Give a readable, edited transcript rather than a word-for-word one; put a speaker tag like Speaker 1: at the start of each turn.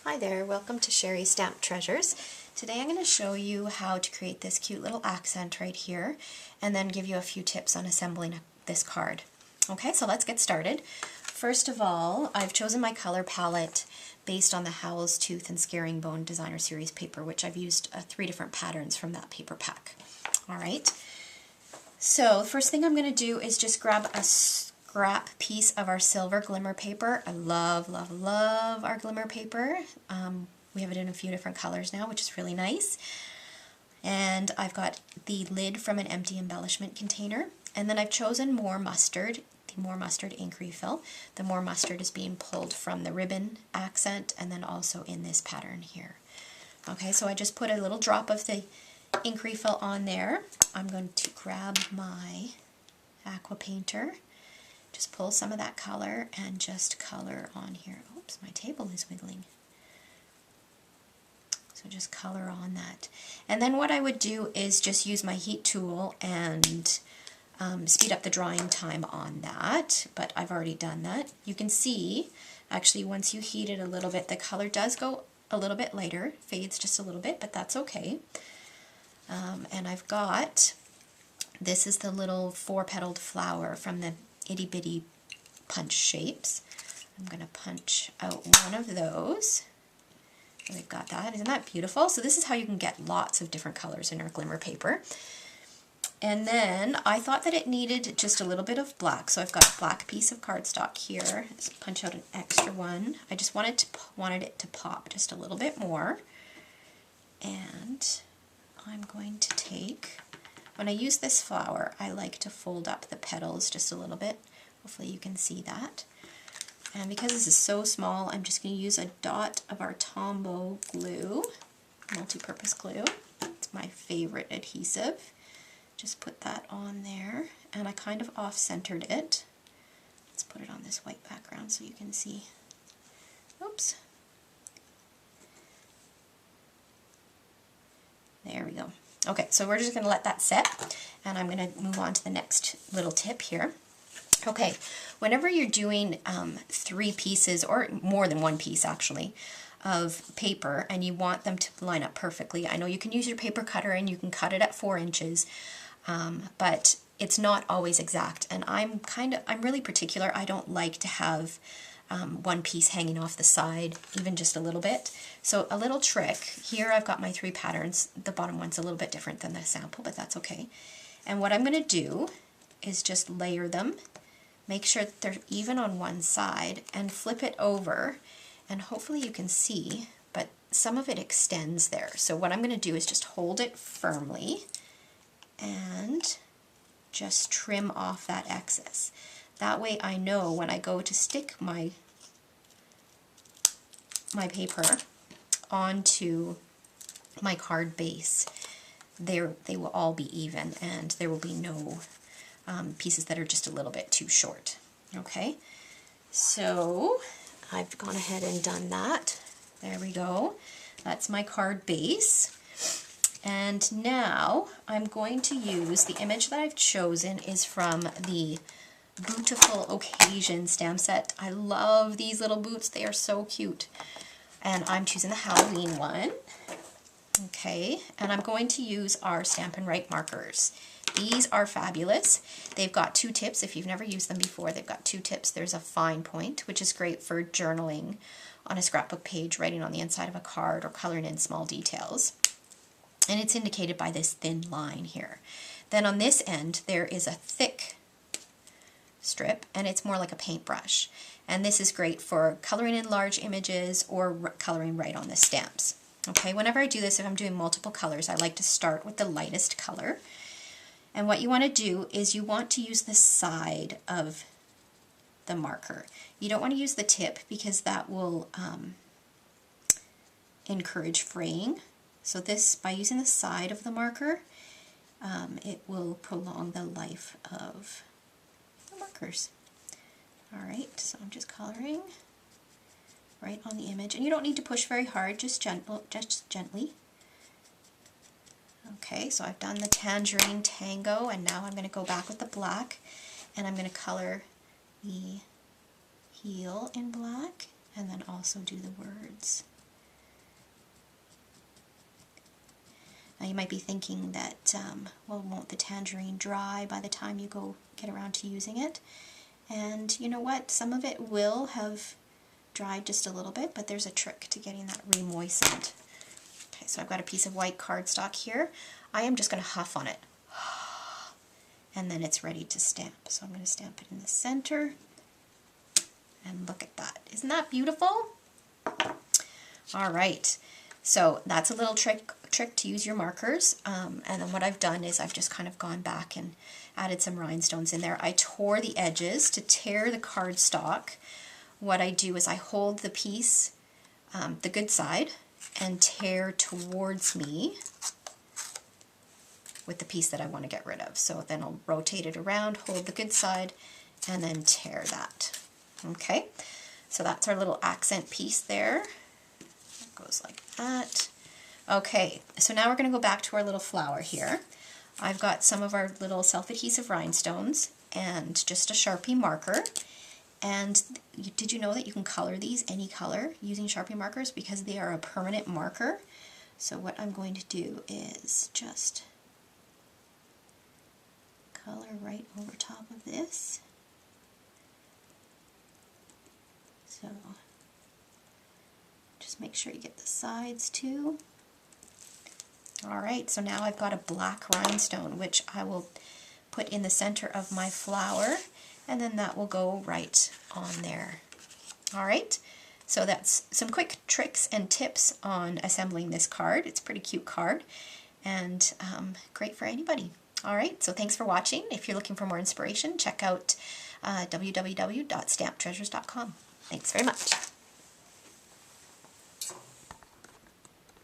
Speaker 1: Hi there, welcome to Sherry's Stamp Treasures. Today I'm going to show you how to create this cute little accent right here and then give you a few tips on assembling this card. Okay, so let's get started. First of all, I've chosen my color palette based on the Howl's Tooth and Scaring Bone Designer Series paper, which I've used 3 different patterns from that paper pack. Alright, so the first thing I'm going to do is just grab a scrap piece of our silver Glimmer paper. I love, love, love our Glimmer paper. We have it in a few different colors now, which is really nice. And I've got the lid from an empty embellishment container. And then I've chosen More Mustard, the More Mustard ink refill. The More Mustard is being pulled from the ribbon accent and then also in this pattern here. Okay, so I just put a little drop of the ink refill on there. I'm going to grab my aqua painter, just pull some of that color and just color on here. Oops, my table is wiggling. So just color on that. And then what I would do is just use my heat tool and speed up the drying time on that, but I've already done that. You can see, actually, once you heat it a little bit, the color does go a little bit lighter, fades just a little bit, but that's okay. And I've got, this is the little 4-petaled flower from the Itty Bitty punch shapes. I'm going to punch out one of those. And we've got that. Isn't that beautiful? So this is how you can get lots of different colors in our Glimmer paper. And then I thought that it needed just a little bit of black, so I've got a black piece of cardstock here. Let's punch out an extra one. I just wanted it to pop just a little bit more. And I'm going to take, when I use this flower, I like to fold up the petals just a little bit. Hopefully you can see that. And because this is so small, I'm just going to use a dot of our Tombow glue, multi-purpose glue. It's my favorite adhesive. Just put that on there, and I kind of off-centered it. Let's put it on this white background so you can see. Oops. There we go. Okay, so we're just going to let that set, and I'm going to move on to the next little tip here. Okay, whenever you're doing 3 pieces, or more than 1 piece actually, of paper, and you want them to line up perfectly, I know you can use your paper cutter and you can cut it at 4 inches, but it's not always exact, and I'm really particular. I don't like to have one piece hanging off the side, even just a little bit. So a little trick, here I've got my 3 patterns. The bottom one's a little bit different than the sample, but that's okay. And what I'm going to do is just layer them, make sure that they're even on one side, and flip it over, and hopefully you can see, but some of it extends there. So what I'm going to do is just hold it firmly and just trim off that excess. That way I know when I go to stick my paper onto my card base, they will all be even, and there will be no pieces that are just a little bit too short. Okay, so I've gone ahead and done that. There we go. That's my card base. And now I'm going to use, the image that I've chosen is from the Beautiful Occasion stamp set. I love these little boots. They are so cute. And I'm choosing the Halloween one. Okay, and I'm going to use our Stampin' Right markers. These are fabulous. They've got 2 tips. If you've never used them before, they've got 2 tips. There's a fine point, which is great for journaling on a scrapbook page, writing on the inside of a card, or coloring in small details. And it's indicated by this thin line here. Then on this end, there is a thick strip, and it's more like a paintbrush. And this is great for coloring in large images or coloring right on the stamps. Okay, whenever I do this, if I'm doing multiple colors, I like to start with the lightest color. And what you want to do is you want to use the side of the marker. You don't want to use the tip because that will encourage fraying. So this, by using the side of the marker, it will prolong the life of the markers. Alright, so I'm just coloring right on the image. And you don't need to push very hard, just gently. Okay, so I've done the Tangerine Tango, and now I'm going to go back with the black, and I'm going to color the heel in black, and then also do the words. You might be thinking that, well, won't the tangerine dry by the time you go get around to using it? And you know what? Some of it will have dried just a little bit, but there's a trick to getting that re-moistened. Okay, so I've got a piece of white cardstock here. I am just going to huff on it. And then it's ready to stamp. So I'm going to stamp it in the center. And look at that. Isn't that beautiful? All right. So that's a little trick to use your markers. And then what I've done is I've just kind of gone back and added some rhinestones in there. I tore the edges to tear the cardstock. What I do is I hold the piece, the good side, and tear towards me with the piece that I want to get rid of. So then I'll rotate it around, hold the good side, and then tear that. Okay, so that's our little accent piece there. It goes like that. Okay, so now we're going to go back to our little flower here. I've got some of our little self-adhesive rhinestones and just a Sharpie marker. And did you know that you can color these any color using Sharpie markers because they are a permanent marker? So what I'm going to do is just color right over top of this. So just make sure you get the sides too. Alright, so now I've got a black rhinestone which I will put in the center of my flower, and then that will go right on there. Alright, so that's some quick tricks and tips on assembling this card. It's a pretty cute card and great for anybody. Alright, so thanks for watching. If you're looking for more inspiration, check out www.stamptreasures.com. Thanks very much.